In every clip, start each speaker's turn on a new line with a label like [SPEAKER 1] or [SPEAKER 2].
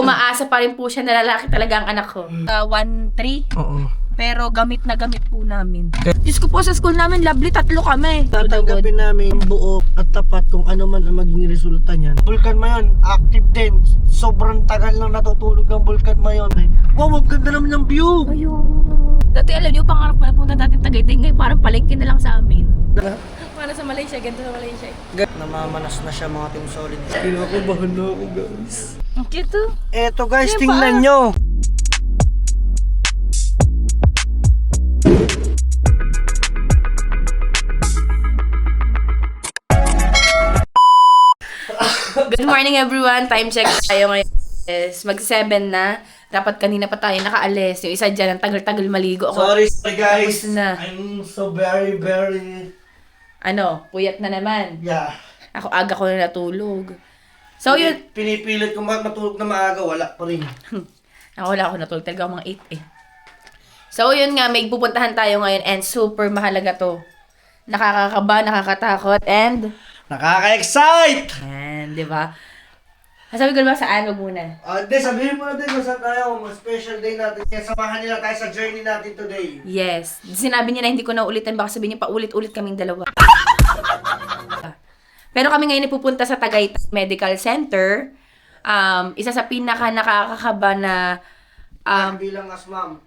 [SPEAKER 1] umaasa pa rin po siya na lalaki talaga ang anak ko. 1-3.
[SPEAKER 2] Oo.
[SPEAKER 1] Pero gamit na gamit po namin. Diyos ko po, sa school namin, lovely, 3 kami.
[SPEAKER 2] Tatanggapin namin buo at tapat kung ano man ang maging resulta niyan. Vulcan Mayon, active din. Sobrang tagal nang natutulog ng Vulcan Mayon. Wow, ang ganda naman ng view!
[SPEAKER 1] Ayun. Dati alam niyo, pangarap ko na punta natin Tagaytay. Ngayon parang palengke na lang sa amin. Para sa Malaysia, ganito sa Malaysia.
[SPEAKER 2] Namamanas na siya mga Team Solid. Kinakabahan na ako, guys.
[SPEAKER 1] Ang cute oh.
[SPEAKER 2] Eto guys,
[SPEAKER 1] Yan
[SPEAKER 2] tingnan
[SPEAKER 1] pa.
[SPEAKER 2] nyo.
[SPEAKER 1] Good morning everyone. Time check tayo ngayon. Yes, mag-7 na. Dapat kanina pa tayo nakaalis. Yung isa dyan, ang tagal-tagal maligo ako.
[SPEAKER 2] Sorry guys.
[SPEAKER 1] Tapos na.
[SPEAKER 2] I'm so very
[SPEAKER 1] Puyat na naman.
[SPEAKER 2] yeah.
[SPEAKER 1] Ako aga ko na natulog. So yun.
[SPEAKER 2] Pinipilit ko matulog na maaga, wala pa rin.
[SPEAKER 1] Wala ako natulog. Talaga ako mga 8 eh. So yun nga, may pupuntahan tayo ngayon and super mahalaga to. Nakakakaba, nakakatakot, and
[SPEAKER 2] Nakaka-excite!
[SPEAKER 1] and, di ba? Sabi ko ba saan? Wag muna.
[SPEAKER 2] Hindi, sabihin mo na din kung saan tayo. Mas special day natin. Kaya samahan nila tayo sa journey natin today.
[SPEAKER 1] Yes. Sinabi niya na hindi ko na ulitin. Baka sabihin niya pa ulit-ulit kaming dalawa. Pero kami ngayon pupunta sa Tagaytay Medical Center. Isa sa pinaka nakakakaba na
[SPEAKER 2] Bilang asmam.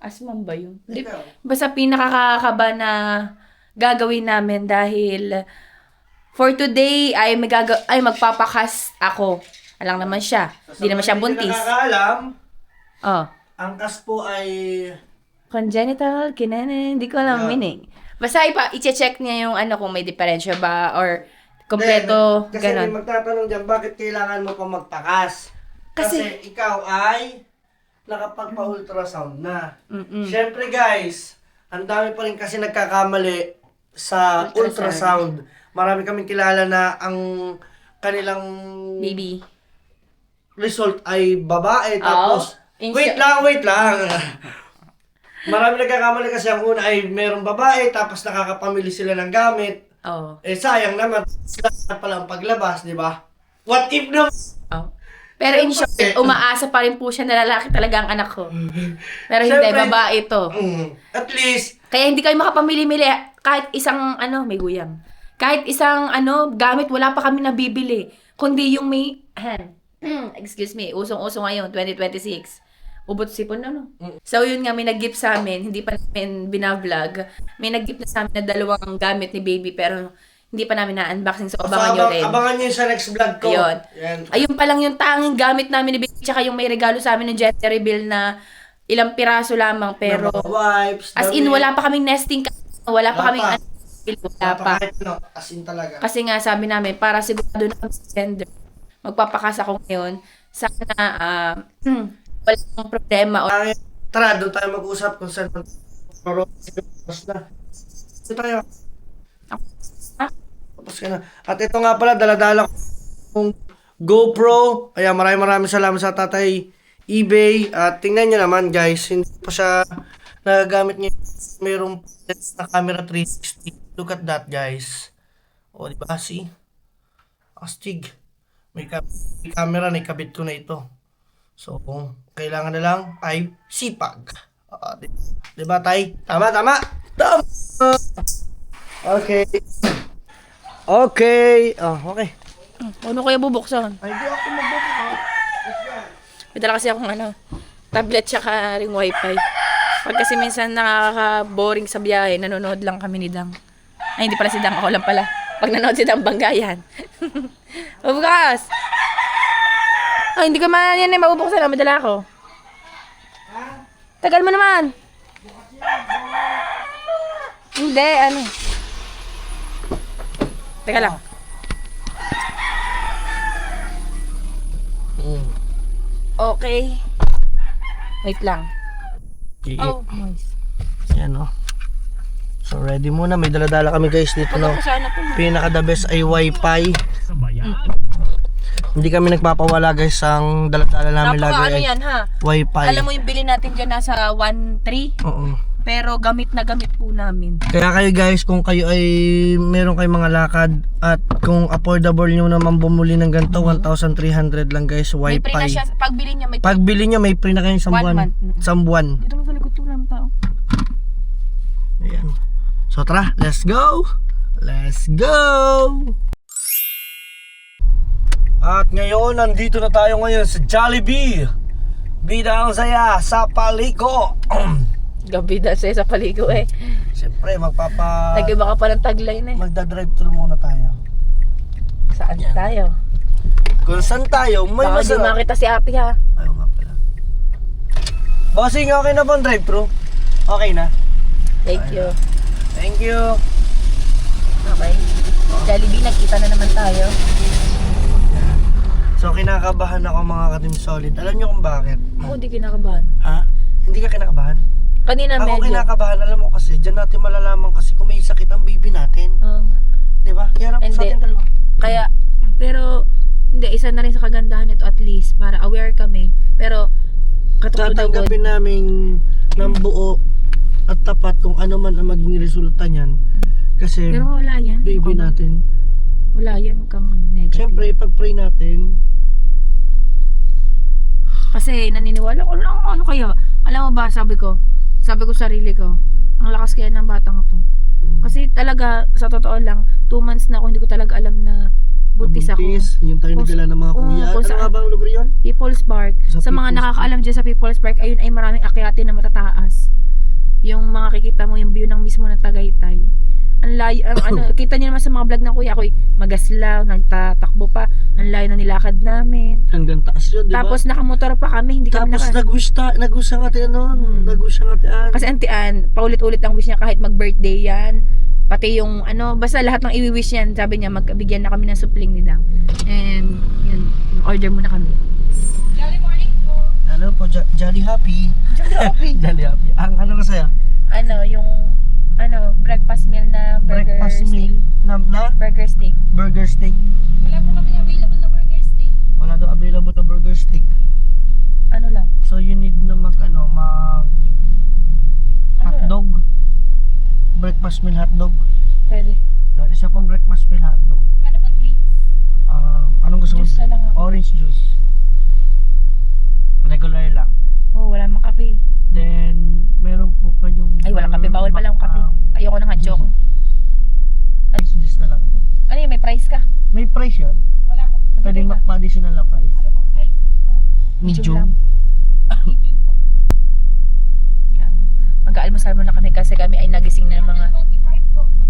[SPEAKER 1] asmam ba yun?
[SPEAKER 2] Ikaw.
[SPEAKER 1] Basta pinakakakaba na gagawin namin dahil for today ay magpapakas ako. Alang naman siya. Hindi naman siya buntis.
[SPEAKER 2] Hindi nakakaalam,
[SPEAKER 1] Oh.
[SPEAKER 2] ang kas po ay
[SPEAKER 1] Congenital, kinanin, hindi ko alam meaning. Basta i-check niya yung kung may diferensya ba or kompleto,
[SPEAKER 2] Kasi
[SPEAKER 1] ganon.
[SPEAKER 2] may magtatanong dyan, bakit kailangan mo pa magpakas? Kasi ikaw ay nakapagpa-ultrasound na. Siyempre guys, ang dami pa rin kasi nagkakamali sa ultrasound. Marami kaming kilala na ang kanilang
[SPEAKER 1] Baby.
[SPEAKER 2] result ay babae. Tapos,
[SPEAKER 1] Oh,
[SPEAKER 2] wait lang. Marami nagkakamali kasi ang una ay merong babae, tapos nakakapamili sila ng gamit.
[SPEAKER 1] Oh.
[SPEAKER 2] Sayang naman, sila pala ang paglabas, di ba? What if no?
[SPEAKER 1] Oh. Pero in short, umaasa pa rin po siya na lalaki talaga ang anak ko. Pero hindi,
[SPEAKER 2] Siyempre,
[SPEAKER 1] babae ito.
[SPEAKER 2] At least,
[SPEAKER 1] Kaya hindi kayo makapamili-mili kahit isang may guyam. Kahit isang gamit wala pa kami nabibili. Kundi yung may excuse me, usong-uso ngayon 2026. Ubot sipon no. So yun nga, may nag-gift sa amin, hindi pa namin binavlog. May nag-gift na sa amin na 2 gamit ni baby pero hindi pa namin na-unboxing, so abangan nyo din.
[SPEAKER 2] abangan nyo yung sa next vlog ko.
[SPEAKER 1] Ayun.
[SPEAKER 2] Yan.
[SPEAKER 1] Ayun pa lang yung tanging gamit namin ni baby, tsaka yung may regalo sa amin ng gender reveal na ilang piraso lamang pero
[SPEAKER 2] Mga wipes,
[SPEAKER 1] as in wala pa kaming nesting, wala pa kaming wala pa.
[SPEAKER 2] Kahit no, as in talaga.
[SPEAKER 1] Kasi nga sabi namin, para sigurado na kami sa gender, magpapakas ako ngayon. Sana walang problema.
[SPEAKER 2] Tara, doon tayo mag-usap kung saan na. Ito tayo. Tapos ka na. At ito nga pala, daladala kong GoPro. Kaya maraming salamat sa tatay eBay. At tingnan nyo naman guys, hindi pa siya nagagamit niya. Mayroong na camera 360. Look at that guys. O diba, see? Astig. May camera na ikabit ko na ito. So, kailangan na lang ay sipag. Diba tay? Tama! Okay. Okay. Okay.
[SPEAKER 1] Ano kaya bubuksan?
[SPEAKER 2] Ay, di ako magbubukas.
[SPEAKER 1] May dala kasi akong tablet tsaka ring wifi. Pag kasi minsan nakaka-boring sa biyahe, nanonood lang kami ni Dang. Ay, hindi pala si Dang, ako lang pala. Pag nanonood si Dang, banggayan. Bubukas! Ay, hindi ka man yan mabubuksan. May dala ako. Tagal mo naman. Hindi, Teka lang. Okay. Wait lang. Oh, nice.
[SPEAKER 2] Yan o. So ready muna, may daladala kami guys dito no. Pinaka the best ay wifi. Hindi kami nagpapawala guys, ang daladala namin lagi ay
[SPEAKER 1] yan ha.
[SPEAKER 2] wifi.
[SPEAKER 1] Alam mo yung bili natin dyan nasa 1.3?
[SPEAKER 2] Oo.
[SPEAKER 1] Pero gamit na gamit po namin.
[SPEAKER 2] Kaya kayo guys, kung kayo ay meron kayong mga lakad at kung affordable nyo naman bumuli ng ganito, 1,300 lang guys,
[SPEAKER 1] May
[SPEAKER 2] wifi.
[SPEAKER 1] free na siya. Pagbili niya may
[SPEAKER 2] Pagbili nyo, may free na kayong isang
[SPEAKER 1] 1
[SPEAKER 2] buwan.
[SPEAKER 1] month.
[SPEAKER 2] Isang buwan.
[SPEAKER 1] Dito mo sa likod ko lang tao.
[SPEAKER 2] Ayan. So tara, let's go! Let's go! At ngayon, nandito na tayo ngayon sa Jollibee. Bida ang saya sa paliko.
[SPEAKER 1] Gabi na siya sa paligo eh.
[SPEAKER 2] Siyempre,
[SPEAKER 1] Nag-iba ka pa ng tagline eh.
[SPEAKER 2] magda-drive-thru muna tayo.
[SPEAKER 1] Saan tayo?
[SPEAKER 2] Kung saan tayo, may
[SPEAKER 1] Baka di
[SPEAKER 2] masarap.
[SPEAKER 1] makita si ate ha.
[SPEAKER 2] Ayaw nga pala. Bossing, okay na ba ang drive-thru? Okay na.
[SPEAKER 1] Thank you.
[SPEAKER 2] Thank you.
[SPEAKER 1] Okay. Jollibee, nagkita na naman tayo.
[SPEAKER 2] So, kinakabahan ako mga ka-Team Solid. Alam niyo kung bakit?
[SPEAKER 1] Ako hindi kinakabahan.
[SPEAKER 2] Ha? Hindi ka kinakabahan?
[SPEAKER 1] Kanina
[SPEAKER 2] Ako
[SPEAKER 1] medyo.
[SPEAKER 2] kinakabahan, alam mo kasi, dyan natin malalaman kasi kung may sakit ang baby natin.
[SPEAKER 1] Oo nga.
[SPEAKER 2] Di ba? Iharap sa
[SPEAKER 1] Hindi.
[SPEAKER 2] ating dalawa.
[SPEAKER 1] Kaya, pero, hindi, isa na rin sa kagandahan nito at least, para aware kami. Pero, katulad
[SPEAKER 2] Tatanggapin namin ng buo at tapat kung ano man ang maging resulta niyan. Kasi,
[SPEAKER 1] Pero wala yan.
[SPEAKER 2] baby natin.
[SPEAKER 1] Wala yan, huwag kang negative.
[SPEAKER 2] Siyempre, pag-pray natin,
[SPEAKER 1] Kasi naniniwala ko lang, ano kaya? Alam mo ba, sabi ko sa sarili ko, ang lakas kaya ng batang to. Kasi talaga, sa totoo lang, 2 months na ako, hindi ko talaga alam na buntis ako.
[SPEAKER 2] yung tayo
[SPEAKER 1] Kung-
[SPEAKER 2] nagdala ng mga kuya.
[SPEAKER 1] kung
[SPEAKER 2] Ano
[SPEAKER 1] saan-
[SPEAKER 2] nga bang lugar yun?
[SPEAKER 1] People's Park.
[SPEAKER 2] Sa
[SPEAKER 1] Sa mga
[SPEAKER 2] People's
[SPEAKER 1] nakakaalam dyan sa People's Park, ayun ay maraming akyatin na matataas. Yung mga kikita mo, yung view ng mismo ng Tagaytay. Ang layo, ano, kita niyo naman sa mga vlog ng kuya ko, magaslaw, nagtatakbo pa. Ang layo na nilakad namin.
[SPEAKER 2] Hanggang taas yun, di ba?
[SPEAKER 1] Tapos nakamotor pa kami, hindi kami
[SPEAKER 2] Tapos nag-wish ang ate ano, nag-wish ang ate Ann.
[SPEAKER 1] Kasi antian, paulit-ulit ang wish niya kahit mag-birthday yan. Pati yung ano, basta lahat ng i-wish yan, sabi niya magbigyan na kami ng supling ni Dang. And yun, order muna kami.
[SPEAKER 2] Ano po, Jolly Happy. Jolly Happy. Ang ano ka sa'yo?
[SPEAKER 1] Ano, yung breakfast meal na burger
[SPEAKER 2] Breakfast
[SPEAKER 1] steak.
[SPEAKER 2] meal na
[SPEAKER 1] Burger steak.
[SPEAKER 2] burger steak.
[SPEAKER 1] Wala po kami available na burger steak.
[SPEAKER 2] Wala daw available na burger steak.
[SPEAKER 1] Ano lang?
[SPEAKER 2] So you need na mag hotdog. Breakfast meal hotdog.
[SPEAKER 1] Pwede.
[SPEAKER 2] Isa pang breakfast meal hotdog.
[SPEAKER 1] Ano ba drinks?
[SPEAKER 2] Anong gusto mo?
[SPEAKER 1] Juice na lang ako.
[SPEAKER 2] Orange juice. Regular lang.
[SPEAKER 1] Oh, wala mang kape.
[SPEAKER 2] Then meron po kayong
[SPEAKER 1] Ay, walang kape. Bawal pala yung kape. Ayoko ng hot choco.
[SPEAKER 2] Orange juice na lang.
[SPEAKER 1] Ano yun, may price ka?
[SPEAKER 2] May price yan.
[SPEAKER 1] Wala po.
[SPEAKER 2] Pwedeng ma-additional na price.
[SPEAKER 1] Ano pong price?
[SPEAKER 2] Medium.
[SPEAKER 1] Yan. Mag-aalmusal muna kami kasi kami ay nagising na ng mga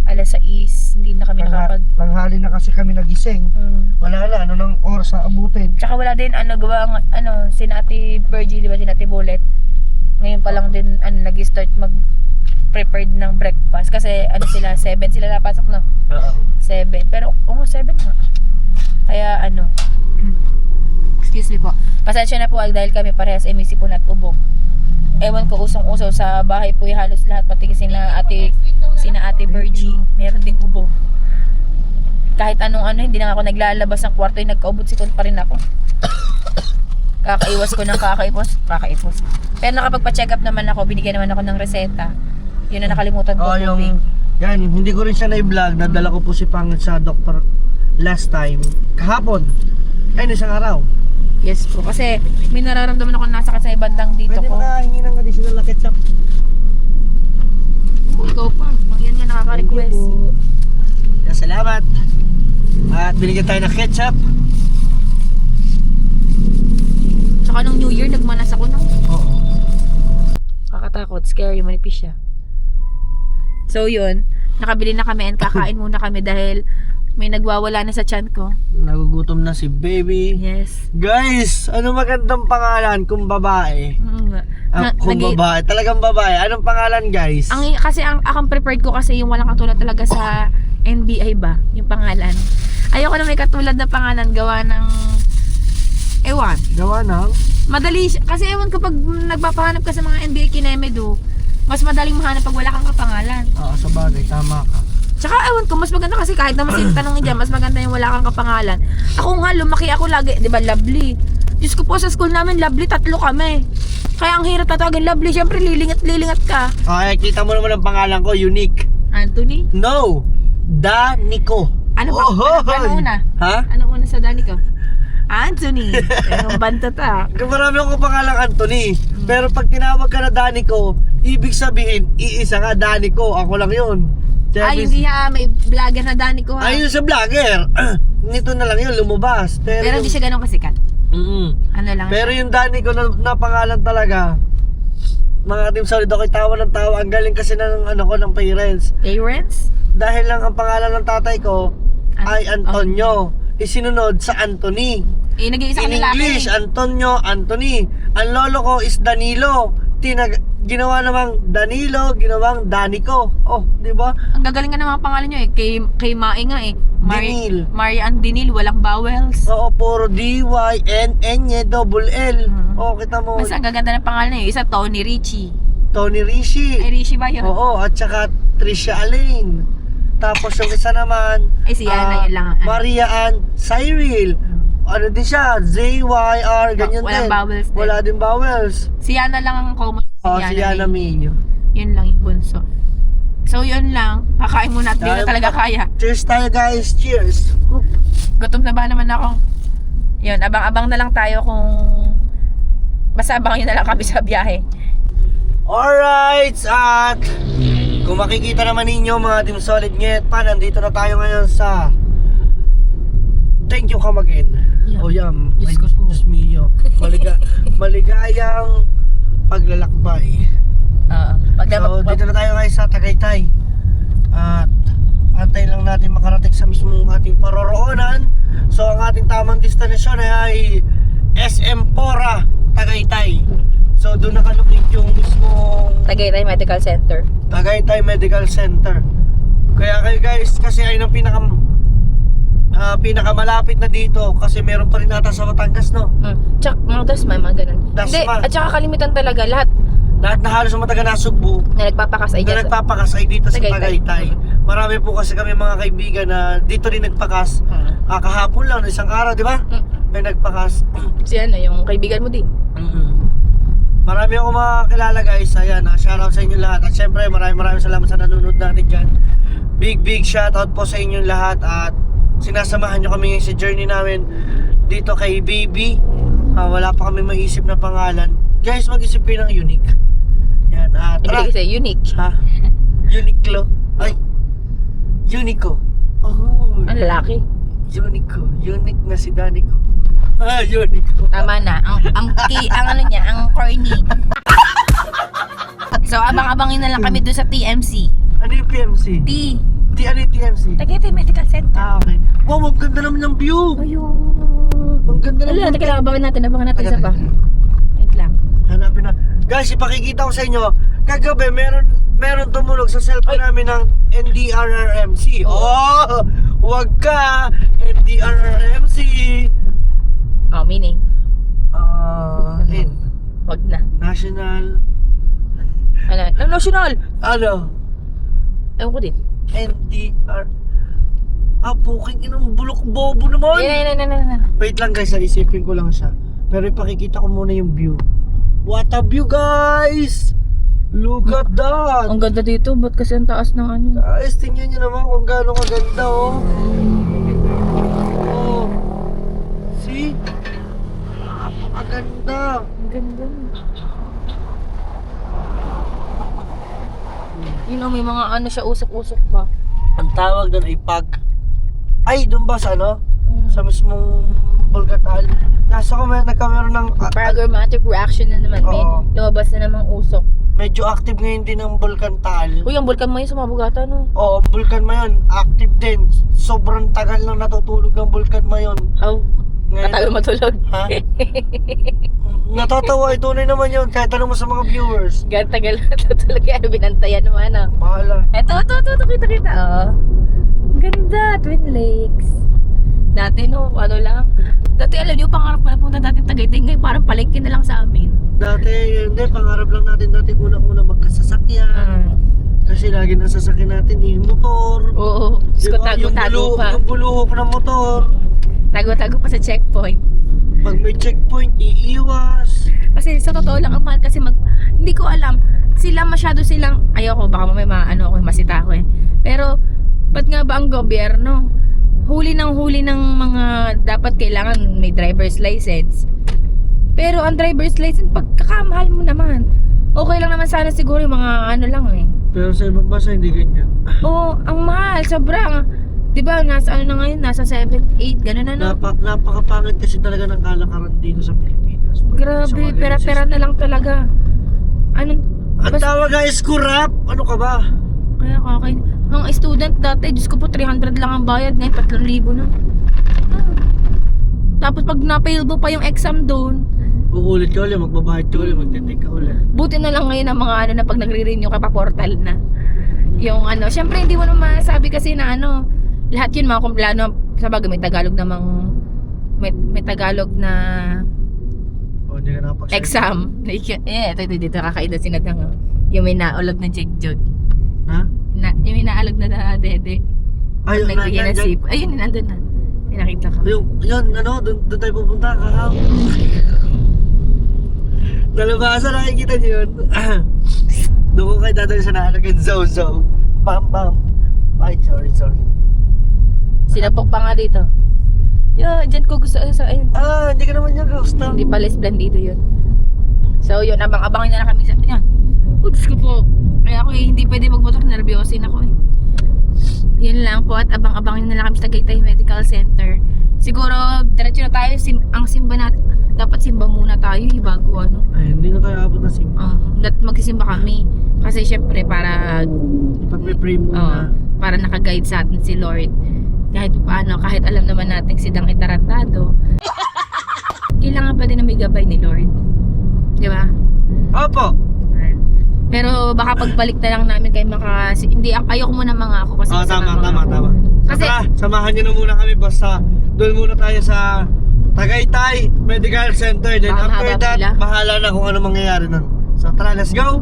[SPEAKER 1] alas 6. Hindi na kami nakapag...
[SPEAKER 2] Tanghali na kasi kami nagising. Wala na, ano nang oras na abutin.
[SPEAKER 1] Tsaka wala din gawa si Ate Virgie, di ba, si Ate Bullet. Ngayon pa lang din nag-start mag-prepared ng breakfast kasi sila 7 sila napasok no. 7. Pero 7 nga. Kaya excuse me po. Pasensya na po dahil kami parehas ay may sipon at ubo. Ewan ko, usong-uso sa bahay po halos lahat, pati sina Ate Virgie, meron ding ubo. Kahit hindi na ako naglalabas ng kwarto, nagkaubot sikon pa rin ako. Kakaiwas ko ng kakaipos. Pero nakapagpa-check up naman ako, binigyan naman ako ng reseta. Yun na nakalimutan ko.
[SPEAKER 2] Yan, hindi ko rin siya na-vlog. Nadala ko po si Pangit sa doktor last time. Kahapon. Ay, isang araw.
[SPEAKER 1] Yes po, kasi may nararamdaman ako nasa sa bandang dito
[SPEAKER 2] Pwede
[SPEAKER 1] ko.
[SPEAKER 2] makahingi ng additional na ketchup.
[SPEAKER 1] Ikaw pa, yan nga nakaka-request.
[SPEAKER 2] Kaya salamat. At binigyan tayo ng ketchup.
[SPEAKER 1] Tsaka nung New Year, nagmanas ako no.
[SPEAKER 2] Oo.
[SPEAKER 1] Kakatakot, scary, manipis siya. So yun, nakabili na kami and kakain muna kami dahil may nagwawala na sa tiyan ko.
[SPEAKER 2] Nagugutom na si baby.
[SPEAKER 1] Yes.
[SPEAKER 2] Guys, ano magandang pangalan kung babae? Kung babae, talagang babae. Anong pangalan, guys?
[SPEAKER 1] Kasi akong prepared ko kasi yung walang katulad talaga sa NBI ba, yung pangalan. Ayoko na may katulad na pangalan gawa ng ewan.
[SPEAKER 2] Gawa ng?
[SPEAKER 1] Madali kasi ewan ko pag nagpapahanap ka sa mga NBA kinemedo, mas madaling mahanap pag wala kang kapangalan.
[SPEAKER 2] Oo, sa bagay, tama ka.
[SPEAKER 1] Tsaka ewan ko, mas maganda kasi kahit naman tanongin dyan, mas maganda yung wala kang kapangalan. Ako nga, lumaki ako lagi, di ba, Lovely. Diyos ko po, sa school namin, Lovely, 3 kami. Kaya ang hirap tatawagin Lovely. Siyempre, lilingat ka.
[SPEAKER 2] Okay, kita mo naman ang pangalan ko, unique.
[SPEAKER 1] Anthony?
[SPEAKER 2] No! Danico.
[SPEAKER 1] Ano ba? Ano una?
[SPEAKER 2] Ha?
[SPEAKER 1] Ano una sa Dani ko? Anthony. Ang banta ta.
[SPEAKER 2] Marami akong pangalang Anthony. Pero pag tinawag ka na Danico, ibig sabihin, iisa ka, Danico. Ako lang yun.
[SPEAKER 1] Ay, hindi may vlogger na Dani ko ha.
[SPEAKER 2] Ayun sa vlogger. Nito na lang yun, lumabas.
[SPEAKER 1] Pero hindi siya ganun kasikat. Ano lang
[SPEAKER 2] Pero
[SPEAKER 1] siya.
[SPEAKER 2] yung Danico na pangalan talaga, mga team solid ako tawa ng tawa. Ang galing kasi ng ano ko ng parents.
[SPEAKER 1] Parents?
[SPEAKER 2] Dahil lang ang pangalan ng tatay ko ay Antonio. Isinunod sa Anthony.
[SPEAKER 1] Nag-iisa
[SPEAKER 2] In
[SPEAKER 1] kanila
[SPEAKER 2] English, Antonio, Anthony. Ang lolo ko is Danilo. Ginawa namang Danilo, ginawang Danico. Oh, di ba?
[SPEAKER 1] Ang gagaling nga ng mga pangalan nyo eh. Kay Mae nga eh.
[SPEAKER 2] Dinil.
[SPEAKER 1] Marian Dinil, walang vowels.
[SPEAKER 2] Oo, puro D-Y-N-N-double-L. Oh, kita mo.
[SPEAKER 1] Mas ang gaganda ng pangalan nyo. Isa, Tony Richie.
[SPEAKER 2] Tony Rishi.
[SPEAKER 1] Ay, Richie ba yun?
[SPEAKER 2] Oo, at saka Trisha Alain. Tapos yung isa naman,
[SPEAKER 1] Ay, si Yana yun lang.
[SPEAKER 2] Maria Ann Cyril. Ano din siya? Z-Y-R, ganyan
[SPEAKER 1] Walang
[SPEAKER 2] din.
[SPEAKER 1] vowels din.
[SPEAKER 2] Wala din vowels.
[SPEAKER 1] Si Yana lang ang common.
[SPEAKER 2] Si Yana Mio.
[SPEAKER 1] Yun lang yung bunso. So, yun lang. Kakain muna at di na talaga kaya.
[SPEAKER 2] Cheers tayo guys, cheers.
[SPEAKER 1] Gutom na ba naman ako? Yun, abang-abang na lang tayo kung... Basta abangin na lang kami sa biyahe.
[SPEAKER 2] Alright, at kung makikita naman ninyo mga Team Solid Nyet pa, nandito na tayo ngayon sa Thank You Come Again.
[SPEAKER 1] Yeah.
[SPEAKER 2] O yan,
[SPEAKER 1] Diyos
[SPEAKER 2] ay
[SPEAKER 1] ko po.
[SPEAKER 2] Diyos mio. Maligayang paglalakbay. So, dito na tayo guys sa Tagaytay. At antay lang natin makarating sa mismong ating paroroonan. So, ang ating tamang destinasyon ay SM Pora, Tagaytay. So, doon nakalocate yung mismong
[SPEAKER 1] Tagaytay Medical Center.
[SPEAKER 2] Tagaytay Medical Center. Kaya kayo guys, kasi ayun ang pinakamalapit na dito kasi meron pa rin ata sa Batangas, no?
[SPEAKER 1] Tsaka, mga dasma, mga ganun.
[SPEAKER 2] Dasma.
[SPEAKER 1] Hindi, at saka kalimitan talaga, lahat
[SPEAKER 2] Lahat na halos sa mataga na Sugbo
[SPEAKER 1] na nagpapakas ay
[SPEAKER 2] na
[SPEAKER 1] dyan.
[SPEAKER 2] nagpapakas ay dito sa
[SPEAKER 1] Tagaytay.
[SPEAKER 2] Tagaytay. Marami po kasi kami mga kaibigan na dito rin nagpakas. Kahapon lang, isang araw, di ba? May nagpakas.
[SPEAKER 1] Si ano, yung kaibigan mo din.
[SPEAKER 2] Marami ako mga kilala guys. Ayan, shoutout sa inyo lahat. At syempre, maraming salamat sa nanonood natin dyan. Big shoutout po sa inyo lahat. At sinasamahan nyo kami sa journey namin dito kay Baby. Wala pa kami maisip na pangalan. Guys, mag-isip kayo ng unique. Yan, tara.
[SPEAKER 1] Hindi kasi unique.
[SPEAKER 2] Ha? Uniqlo. Ay. Unico. Oh.
[SPEAKER 1] Ang lalaki.
[SPEAKER 2] Unico. Unique na si Danico. Unico.
[SPEAKER 1] Tama na. Ang ano niya, ang corny. So, abang-abangin na lang kami doon sa TMC.
[SPEAKER 2] Ano yung PMC? Ano yung TMC?
[SPEAKER 1] Tagaytay Medical Center.
[SPEAKER 2] Okay. Wow, ang ganda naman ng view.
[SPEAKER 1] Ayun.
[SPEAKER 2] Ang ganda naman.
[SPEAKER 1] Wala, teka lang, abangan natin isa pa. Wait lang.
[SPEAKER 2] Hanapin na. Guys, ipakikita ko sa inyo. Kagabi, meron tumunog sa cellphone namin ng NDRRMC. Oh! Wag ka! NDRRMC!
[SPEAKER 1] Oh, meaning? Wag na.
[SPEAKER 2] National...
[SPEAKER 1] Ano? National!
[SPEAKER 2] Ano?
[SPEAKER 1] Ewan ko din.
[SPEAKER 2] NDR... Puking inong bulok bobo naman!
[SPEAKER 1] Yan.
[SPEAKER 2] Wait lang guys, isipin ko lang siya. Pero ipakikita ko muna yung view. What a view guys! Look at that!
[SPEAKER 1] Ang ganda dito, ba't kasi ang taas ng ano?
[SPEAKER 2] Guys, tingnan nyo naman kung gaano kaganda oh. Oh. See? Napakaganda.
[SPEAKER 1] Ang ganda. Yun may mga ano siya, usok-usok ba?
[SPEAKER 2] Ang tawag doon ay pag... Ay, doon ba sa ano? Sa mismong Bulgatal. Nasa ko nagkameron ng...
[SPEAKER 1] Paradigmatic reaction na naman. May
[SPEAKER 2] Oo.
[SPEAKER 1] lumabas na namang usok.
[SPEAKER 2] Medyo active ngayon din ang Bulkan Taal.
[SPEAKER 1] Uy, ang bulkan mo yun sa Mabugata, no?
[SPEAKER 2] Oo, ang Bulkan Mayon, active din. Sobrang tagal nang natutulog ang Bulkan Mayon.
[SPEAKER 1] Oh, katagal matulog.
[SPEAKER 2] Ha? Natatawa, tunay naman yun. Kahit tanong mo sa mga viewers.
[SPEAKER 1] Gan tagal natutulog yan. Binantayan mo, ano?
[SPEAKER 2] Bahala.
[SPEAKER 1] Eto, kita. Oh. Ang ganda, Twin Lakes. Dati, no, ano lang. Dati, alam niyo, pangarap ko na punta natin Tagaytay. Ngayon, parang palengke na lang sa amin.
[SPEAKER 2] Dati, hindi, pangarap lang natin dati unang-una magkasasakyan. Kasi lagi nasasakyan natin yung motor.
[SPEAKER 1] Oo. Diyos ko,
[SPEAKER 2] Diba?
[SPEAKER 1] tago-tago pa.
[SPEAKER 2] Yung buluhok ng motor.
[SPEAKER 1] Tago-tago pa sa checkpoint.
[SPEAKER 2] Pag may checkpoint, iiwas.
[SPEAKER 1] Kasi sa totoo lang, ang mahal kasi hindi ko alam. Sila masyado silang, ayoko, baka may maano ako, masita ako eh. Pero, ba't nga ba ang gobyerno? Huli ng mga dapat kailangan may driver's license. Pero ang driver's license, pagkakamahal mo naman. Okay lang naman sana siguro yung mga ano lang eh.
[SPEAKER 2] Pero sa ibang bansa, hindi ganyan.
[SPEAKER 1] Oo, ang mahal, sobrang. Di ba, nasa ano na ngayon, nasa 7, 8, gano'n na no?
[SPEAKER 2] Napakapangit kasi talaga ng kalakaran dito sa Pilipinas.
[SPEAKER 1] Grabe, pera-pera na lang talaga. Anong,
[SPEAKER 2] Ang tawag nga is kurap. Ano ka ba?
[SPEAKER 1] kaya okay. Ang student dati, Diyos ko po, 300 lang ang bayad. Ngayon, 3,000 na. Ah. Tapos pag na-fail mo pa yung exam doon,
[SPEAKER 2] Uulit ka ulit, magbabayad ka ulit, magtitake ka ulit.
[SPEAKER 1] buti na lang ngayon ang mga ano na pag nagre-renew ka pa portal na. Yung ano, syempre hindi mo naman masabi kasi na ano, lahat yun mga kumplano. Sa bagay may Tagalog namang, may Tagalog na
[SPEAKER 2] O, hindi ka nakapagsalita.
[SPEAKER 1] exam. Ito dito kakaida sinadang. Yung may naulog na jegjod.
[SPEAKER 2] Ha?
[SPEAKER 1] Yung may naalog na dede.
[SPEAKER 2] Ay,
[SPEAKER 1] Pag nagbigay ng sip. Ayun, nandun na. May nakita ko.
[SPEAKER 2] Yun, ano, doon tayo pupunta, kakaw. Nalabasa, nakikita niyo yun. Doon ko kayo dadali sa nakalagay, Zow. Bam. Ay, sorry.
[SPEAKER 1] Sinapok pa nga dito. Dyan ko gusto. Ayun.
[SPEAKER 2] Hindi ka naman yung gusto.
[SPEAKER 1] Hindi pala Splendido yun. So yun, abang-abangin na lang kami sa... Yan. Diyos ko po. Kaya ako hindi pwede magmotor. Nervyosin ako eh. Yun lang po at abang-abangin na lang kami sa Tagaytay Medical Center. Siguro, diretso na tayo. Ang simba natin. Dapat simba muna tayo bago ano.
[SPEAKER 2] Ay, hindi na tayo abot na simba.
[SPEAKER 1] Magsisimba kami. Kasi syempre para...
[SPEAKER 2] Ipag-pray muna.
[SPEAKER 1] Para nakaguide sa atin si Lord. Kahit paano, kahit alam naman natin sidang itarantado. Kailangan pa din na may gabay ni Lord. Di ba?
[SPEAKER 2] Opo!
[SPEAKER 1] Pero baka pagbalik na lang namin kayo hindi, ayoko muna mga ako kasi
[SPEAKER 2] Tama.
[SPEAKER 1] Kasi
[SPEAKER 2] Samahan nyo na muna kami basta doon muna tayo sa Tagaytay Medical Center. Then
[SPEAKER 1] Baka
[SPEAKER 2] after
[SPEAKER 1] mahaba
[SPEAKER 2] that,
[SPEAKER 1] pila.
[SPEAKER 2] bahala na kung ano mangyayari nun. So tara, let's go!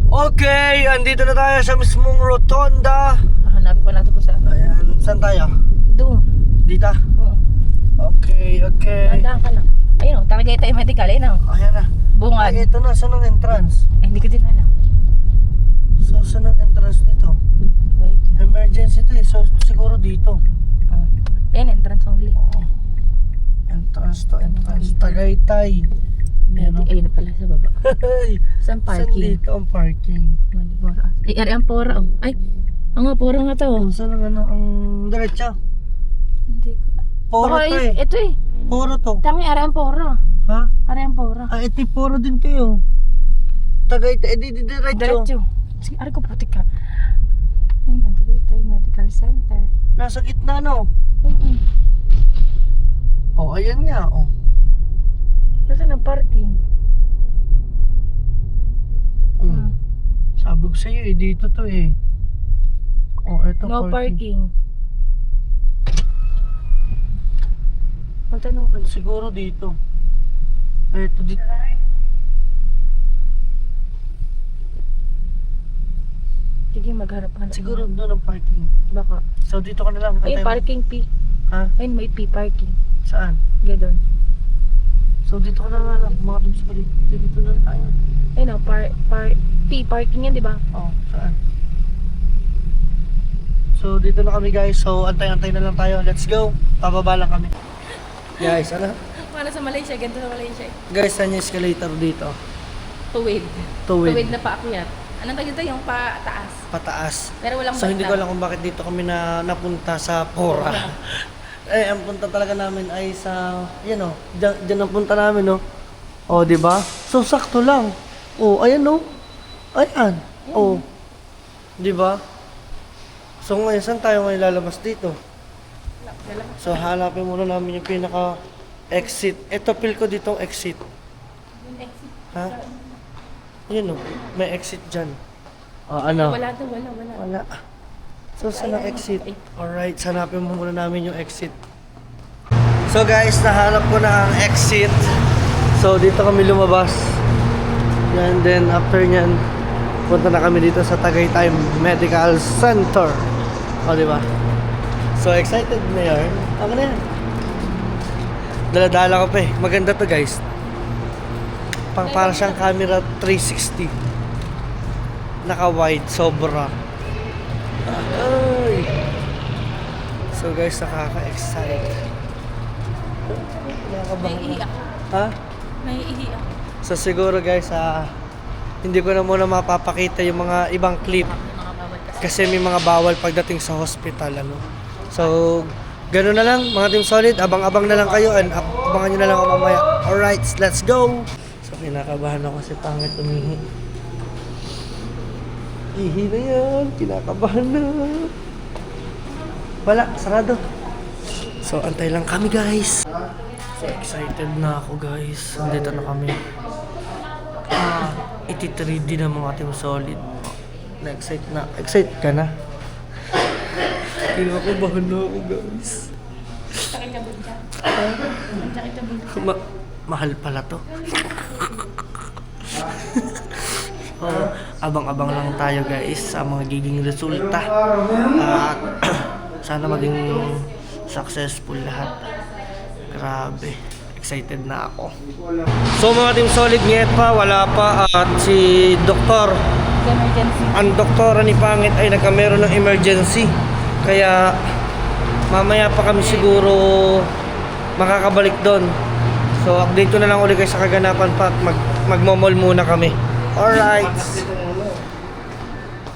[SPEAKER 2] Okay, andito na tayo sa mismong rotonda.
[SPEAKER 1] hanapin ko lang ito kung saan.
[SPEAKER 2] Ayan, saan tayo?
[SPEAKER 1] Doon.
[SPEAKER 2] Dito?
[SPEAKER 1] Oo.
[SPEAKER 2] Okay.
[SPEAKER 1] Tandaan ka lang. Ayun o, Tagaytay Medical. Ayun o.
[SPEAKER 2] Ayan na.
[SPEAKER 1] Bungad.
[SPEAKER 2] Ay, ito na, saan ang entrance?
[SPEAKER 1] Hindi ko din alam.
[SPEAKER 2] So, saan ang entrance nito?
[SPEAKER 1] Wait.
[SPEAKER 2] Emergency to eh, so siguro dito.
[SPEAKER 1] Ayan, entrance only.
[SPEAKER 2] Entrance to, entrance. Tagaytay. Ayan o.
[SPEAKER 1] Ayun na pala sa baba.
[SPEAKER 2] Hey,
[SPEAKER 1] Saan
[SPEAKER 2] saan
[SPEAKER 1] parking?
[SPEAKER 2] dito ang parking?
[SPEAKER 1] Ay, ari ang pora. Ay, ang nga pora nga to.
[SPEAKER 2] Saan ang ano, ang diretso?
[SPEAKER 1] Hindi ko.
[SPEAKER 2] Poro
[SPEAKER 1] Baka
[SPEAKER 2] to eh.
[SPEAKER 1] ito eh.
[SPEAKER 2] Poro to.
[SPEAKER 1] Tangi, ari ang pora.
[SPEAKER 2] Ha?
[SPEAKER 1] Ari ang pora.
[SPEAKER 2] Ito yung poro din to yun. Tagaytay, di diretso.
[SPEAKER 1] Diretso. Sige, ari ko putik ka. Ayun, Tagaytay Medical Center.
[SPEAKER 2] Nasa gitna no?
[SPEAKER 1] Oo.
[SPEAKER 2] Ayan nga
[SPEAKER 1] Nasaan ang parking?
[SPEAKER 2] Sabi ko sa'yo eh, dito to eh. Eto
[SPEAKER 1] No parking. Magtanong ko.
[SPEAKER 2] Siguro dito. Eto dito.
[SPEAKER 1] Sige, magharap-hanap.
[SPEAKER 2] Siguro doon ang parking.
[SPEAKER 1] Baka.
[SPEAKER 2] So dito ka na lang.
[SPEAKER 1] Ay,
[SPEAKER 2] Antay mo.
[SPEAKER 1] parking P.
[SPEAKER 2] Ha?
[SPEAKER 1] Ayun, may P parking.
[SPEAKER 2] Saan?
[SPEAKER 1] Gadon.
[SPEAKER 2] So dito ka na lang. Mga dun sa balik. Dito na tayo.
[SPEAKER 1] Ayun o, P parking yan, di ba?
[SPEAKER 2] Saan? So dito na kami guys. So antay-antay na lang tayo. Let's go. Pababa lang kami. Guys, ano?
[SPEAKER 1] Para sa Malaysia, ganito sa Malaysia.
[SPEAKER 2] Guys, saan yung escalator dito?
[SPEAKER 1] Tuwid.
[SPEAKER 2] Tuwid.
[SPEAKER 1] Tuwid na paakyat. Anong tawag dito? Yung pataas.
[SPEAKER 2] Pataas.
[SPEAKER 1] Pero walang
[SPEAKER 2] So hindi ko
[SPEAKER 1] banda.
[SPEAKER 2] alam kung bakit dito kami napunta sa Pora. Ang punta talaga namin ay sa, yan o, dyan ang punta namin o. Di ba? So sakto lang. Ayan o. Ayan. Di ba? So ngayon, saan tayo ngayon lalabas dito? So hanapin muna namin yung pinaka exit. Ito, feel ko dito exit. Ha? Yun o, may exit dyan. Ano?
[SPEAKER 1] Wala to, wala.
[SPEAKER 2] Wala. So, saan ang exit? Alright, hanapin mo muna namin yung exit. So guys, nahanap ko na ang exit. So, dito kami lumabas. And then, after nyan, punta na kami dito sa Tagaytay Medical Center. Diba? So, excited na yan. Ako na yan. Dala-dala ko pa eh. Maganda to guys. Para siyang camera 360. Naka-wide, sobra. Ay. So guys, nakaka-excite. Nakakabahan.
[SPEAKER 1] Naiiyak.
[SPEAKER 2] Ha?
[SPEAKER 1] Naiiyak.
[SPEAKER 2] So siguro guys, hindi ko na muna mapapakita yung mga ibang clip.
[SPEAKER 1] Mga bawal kasi.
[SPEAKER 2] Kasi may mga bawal pagdating sa hospital, ano. So, gano'n na lang, mga Team Solid. Abang-abang na lang kayo and abangan nyo na lang ako mamaya. Alright, let's go! So, kinakabahan ako kasi pangit umihi. Ihi na yan, kinakabahan na. Wala, sarado. So, antay lang kami guys. So, excited na ako guys. Nandito na kami. Iti 3D ng mga Team Solid. Na-excite na. Excite ka na? Kinakabahan na ako guys.
[SPEAKER 1] Sakit na bulsa. Sakit na bulsa.
[SPEAKER 2] Mahal pala to. Abang-abang lang tayo guys sa mga giging resulta. At sana maging successful lahat. Grabe. Excited na ako. So mga Team Solid, ngayon pa, wala pa. At si Doktor,
[SPEAKER 1] Emergency.
[SPEAKER 2] ang doktora ni Pangit ay nagkameron ng emergency. Kaya mamaya pa kami siguro makakabalik doon. So update ko na lang ulit kayo sa kaganapan pa at magmamall muna kami. Alright.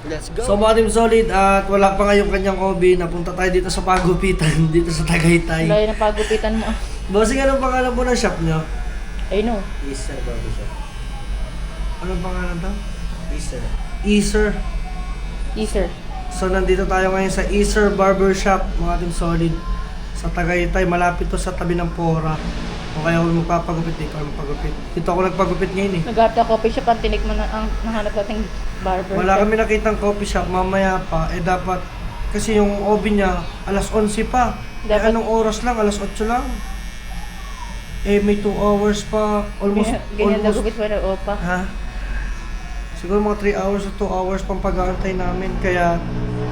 [SPEAKER 2] Let's go. So mga Team Solid, at wala pa ngayong kanyang hobby. Napunta tayo dito sa pagupitan, dito sa Tagaytay.
[SPEAKER 1] Layo ng pagupitan mo.
[SPEAKER 2] Bossing, anong pangalan po ng shop nyo?
[SPEAKER 1] I know.
[SPEAKER 3] Easter Barbershop.
[SPEAKER 2] Anong pangalan to?
[SPEAKER 3] Easter.
[SPEAKER 2] Easer.
[SPEAKER 1] Easter.
[SPEAKER 2] So nandito tayo ngayon sa Easter Barbershop, mga Team Solid. Sa Tagaytay, malapit to sa tabi ng Pora. Kung kaya ako magpapagupit, dito ako magpagupit. Dito ako nagpagupit ngayon eh.
[SPEAKER 1] Nag-ata coffee shop, ang tinik mo na ang nahanap nating barber.
[SPEAKER 2] Wala kami nakitang coffee shop, mamaya pa. Eh dapat, kasi yung oven niya, alas 11 pa. Eh
[SPEAKER 1] Dapat-
[SPEAKER 2] anong oras lang? Alas 8 lang. Eh may 2 hours pa. Almost,
[SPEAKER 1] Ganyan na
[SPEAKER 2] almost.
[SPEAKER 1] gupit mo na opa.
[SPEAKER 2] Ha? Siguro mga 3 hours o 2 hours pang pag-aantay namin. Kaya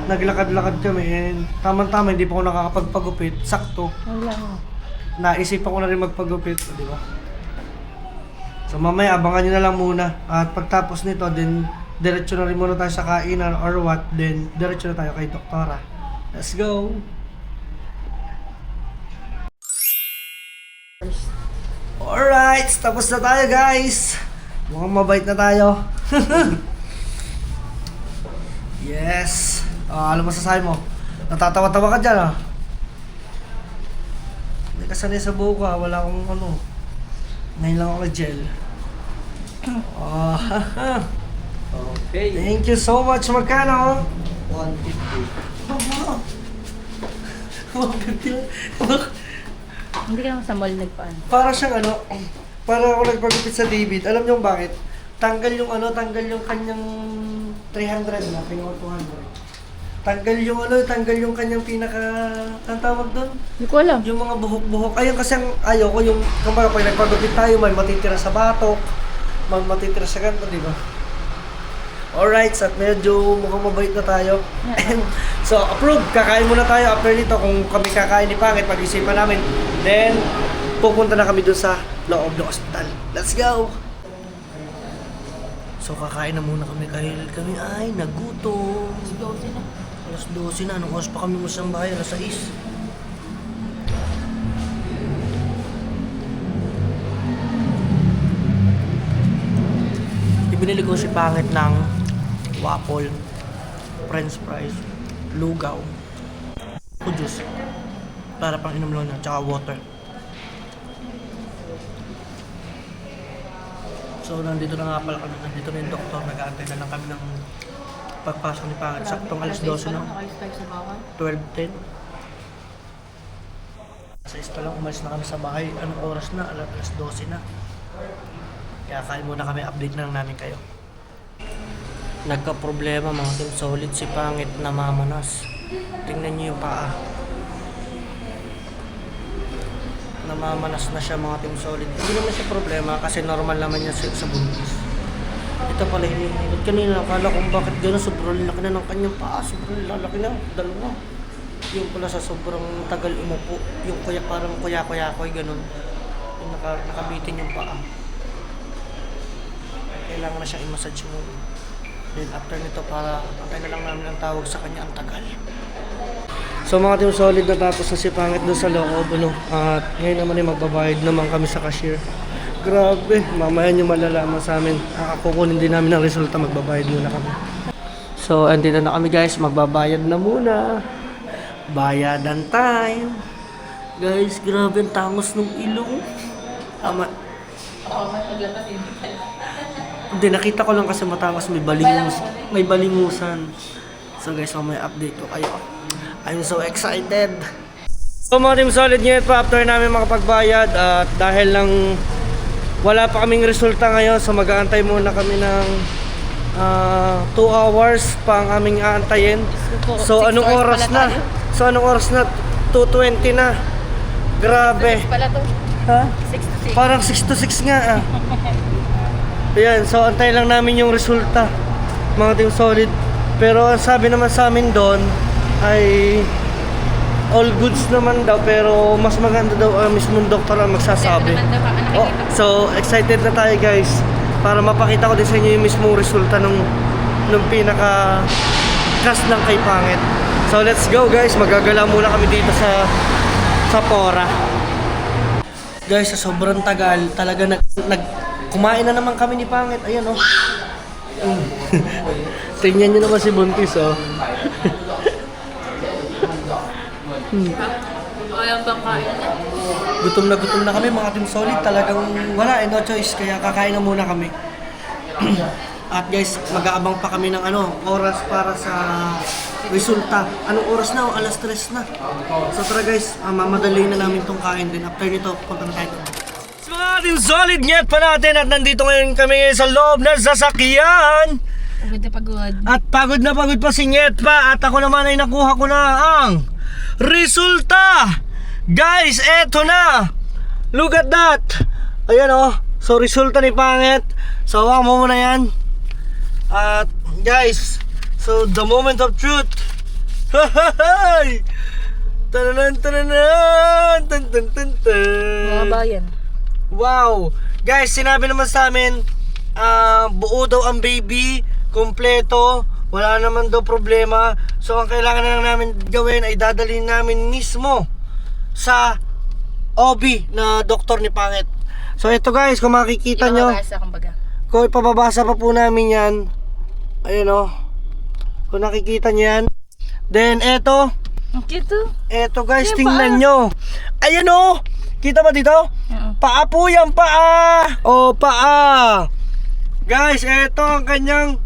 [SPEAKER 2] naglakad-lakad kami. And tama-tama, hindi pa ako nakakapagpagupit. Sakto.
[SPEAKER 1] Wala.
[SPEAKER 2] Naisipan ko na rin magpagupit. Di ba? So mamaya, abangan nyo na lang muna. At pagtapos nito, then diretso na rin muna tayo sa kainan or what. Then diretso na tayo kay Doktora. Let's go! Alright, tapos na tayo guys. Mukhang mabait na tayo. Yes. Ano masasabi mo? Natatawa-tawa ka dyan ah. Hindi ka sanay sa buhok ah. Wala akong ano. Ngayon lang ako gel.
[SPEAKER 3] Okay.
[SPEAKER 2] Thank you so much. Magkano?
[SPEAKER 3] 150.
[SPEAKER 2] 150.
[SPEAKER 1] Hindi ka naman sa mall nagpaan.
[SPEAKER 2] Para siyang ano, para ako nagpagupit sa David. Alam niyo bakit? Tanggal yung ano, tanggal yung kanyang 300 na, pinaka 200. Tanggal yung ano, tanggal yung kanyang pinaka, ang tawag doon?
[SPEAKER 1] Hindi ko alam.
[SPEAKER 2] Yung mga buhok-buhok. Ayun kasi ang ayaw ko yung, kumbaga pag nagpagupit tayo, may matitira sa batok, may matitira sa ganito, di ba? Alright, at medyo mukhang mabait na tayo. So, approved. Kakain muna tayo after nito. Kung kami kakain ni Pangit, pag-isipan namin. Then, pupunta na kami dun sa loob ng ospital. Let's go! So, kakain na muna kami dahil kami ay nagutom. Alas 12 na. Anong oras pa kami masang bahay? Alas 6. Ibinili ko si Pangit ng waffle, french fries, lugaw, o juice para pang inom lang niya, tsaka water. So nandito na nga pala kami, nandito na yung doktor, nag-aantay na lang kami ng pagpasok ni Pangit. Saktong alas 12 na, 12:10. Sa pa lang umalis na kami sa bahay. Anong oras na? Alas 12 na. Kaya kain muna kami, update na lang namin kayo. Nagka-problema mga Team Solid, si Pangit na mamanas. Tingnan niyo yung paa. Namamanas na siya mga Team Solid. Hindi naman siya problema kasi normal naman niya sa buntis. Ito pala hinihilot. Kanina akala kung bakit gano'n, sobrang laki na ng kanyang paa. Sobrang lalaki na, dalawa. Yung pala sa sobrang tagal umupo, yung kuya, parang kuya-kuya-kuya gano'n. nakabitin yung paa. Kailangan na siya i-massage muna. Then after nito, para antay na lang namin ang tawag sa kanya, ang tagal. So mga team solid, natapos na si Pangit doon sa loob, ano? At ngayon naman ay magbabayad naman kami sa cashier. Grabe, mamaya nyo malalaman sa amin. Kukunin din namin ang resulta, magbabayad muna kami. So andito na kami guys, magbabayad na muna. Bayadan time. Guys, grabe ang tangos ng ilong. Ama. Hindi, nakita ko lang kasi matangos, may balingusan. So guys, mamaya update ko kayo. I'm so excited. So mga team solid, ngayon pa after namin makapagbayad at dahil lang wala pa kaming resulta ngayon, so mag-aantay muna kami ng 2 hours pa ang aming aantayin. So anong oras na? So anong oras na? 2:20 na. Grabe.
[SPEAKER 1] Pala to.
[SPEAKER 2] Ha?
[SPEAKER 1] 6 to 6.
[SPEAKER 2] Parang 6 to 6 nga ah. Ayan, so antay lang namin yung resulta, mga team solid. Pero ang sabi naman sa amin doon ay all goods naman daw, pero mas maganda daw mismong doktor ang magsasabi. Oh, so excited na tayo guys para mapakita ko din sa inyo yung mismong resulta nung pinaka cast ng kay Pangit. So let's go guys, magagala muna kami dito sa Pora. Guys, sa sobrang tagal, talaga kumain na naman kami ni Pangit. Ayan oh. Tingnan nyo naman si Buntis oh.
[SPEAKER 1] Ayaw bang kain?
[SPEAKER 2] Gutom na kami mga team solid. Talagang wala no choice, kaya kakain na muna kami. At guys, mag-aabang pa kami ng oras para sa resulta. Anong oras na? Alas 3 na. So tara guys, mamadali na namin tong kain din. After nito, punta na tayo. Mga team solid, nyet pa natin at nandito ngayon kami sa loob ng sasakyan.
[SPEAKER 1] Pagod na pagod.
[SPEAKER 2] At pagod na pagod pa si Nyet pa. At ako naman ay nakuha ko na ang resulta. Guys, eto na. Look at that. Ayan oh. So resulta ni Pangit. So hawakan mo muna yan. At guys, so the moment of truth. Hahahay. Tananan tananan. Tan tan tan tan.
[SPEAKER 1] Mga bayan.
[SPEAKER 2] Wow. Guys, sinabi naman sa amin, buo daw ang baby, kumpleto, wala naman daw problema. So ang kailangan na lang namin gawin ay dadalhin namin mismo sa OB na doktor ni Pangit. So ito guys, kung makikita nyo, kung ipababasa pa po namin yan, ayun o, kung nakikita nyo yan. Then eto,
[SPEAKER 1] Ang cute oh.
[SPEAKER 2] eto guys,
[SPEAKER 1] Yan,
[SPEAKER 2] tingnan
[SPEAKER 1] paa.
[SPEAKER 2] nyo. Ayan o, kita ba dito? Paa po yan, paa. O, paa. Guys, eto ang kanyang,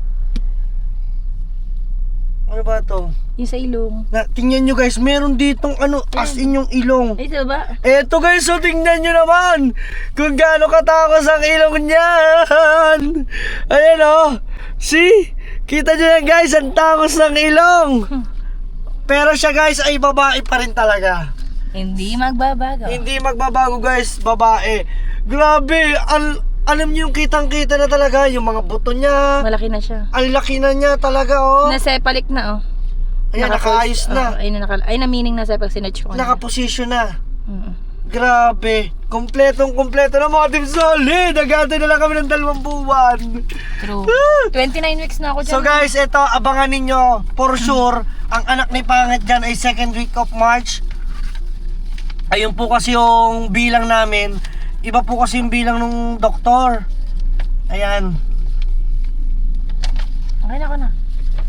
[SPEAKER 2] ano ba to?
[SPEAKER 1] Yung sa ilong.
[SPEAKER 2] Tingnan nyo guys, meron ditong as in yung ilong.
[SPEAKER 1] Ay, ito ba?
[SPEAKER 2] Eto guys, so tingnan nyo naman kung gaano katapos ang ilong niyan. Ayan o. See? Kita nyo yan guys, ang tangos ng ilong. Pero siya guys ay babae pa rin talaga.
[SPEAKER 1] Hindi magbabago.
[SPEAKER 2] Hindi magbabago guys, babae. Grabe, alam niyo yung kitang-kita na talaga yung mga buto niya.
[SPEAKER 1] Malaki na siya.
[SPEAKER 2] Ang laki na niya talaga oh.
[SPEAKER 1] Nasepalik na oh.
[SPEAKER 2] Ayan, nakaayos na.
[SPEAKER 1] Ay na meaning nasa pag sinatch ko.
[SPEAKER 2] Nakaposisyon na. Grabe. Kompletong-kompleto na mga team solid. Nagantay na lang kami ng 2 buwan.
[SPEAKER 1] True. 29 weeks na ako dyan.
[SPEAKER 2] So guys, ito, abangan ninyo. For sure, ang anak ni Pangit dyan ay 2nd week of March. Ayun po kasi yung bilang namin. Iba po kasi yung bilang ng doktor. Ayan.
[SPEAKER 1] Okay na ako na.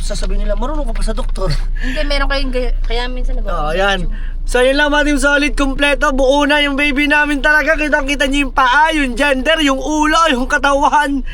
[SPEAKER 2] Sasabihin nila, marunong ka pa sa doktor.
[SPEAKER 1] Hindi, meron kayong kaya minsan
[SPEAKER 2] Oo, ayan. So yun lang mga team solid, kompleto, buo na yung baby namin talaga. Kitang-kita niyo yung paa, yung gender, yung ulo, yung katawan.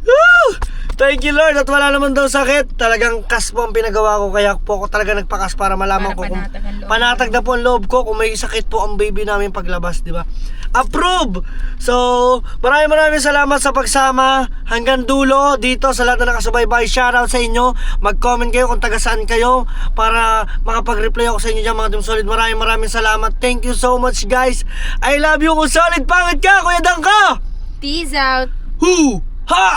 [SPEAKER 2] Woo! Thank you Lord at wala naman daw sakit. Talagang kas po ang pinagawa ko, kaya po ako talaga nagpakas para malaman ko kung panatag na po ang loob ko kung may sakit po ang baby namin paglabas, di ba? Approve! So, maraming salamat sa pagsama hanggang dulo dito sa lahat na nakasubaybay. Shoutout sa inyo. Mag-comment kayo kung taga saan kayo para makapag-reply ako sa inyo dyan mga team solid. Maraming salamat. Thank you so much guys. I love you kung solid. Pangit ka, Kuya Dangka!
[SPEAKER 1] Peace out.
[SPEAKER 2] Hoo! Ha!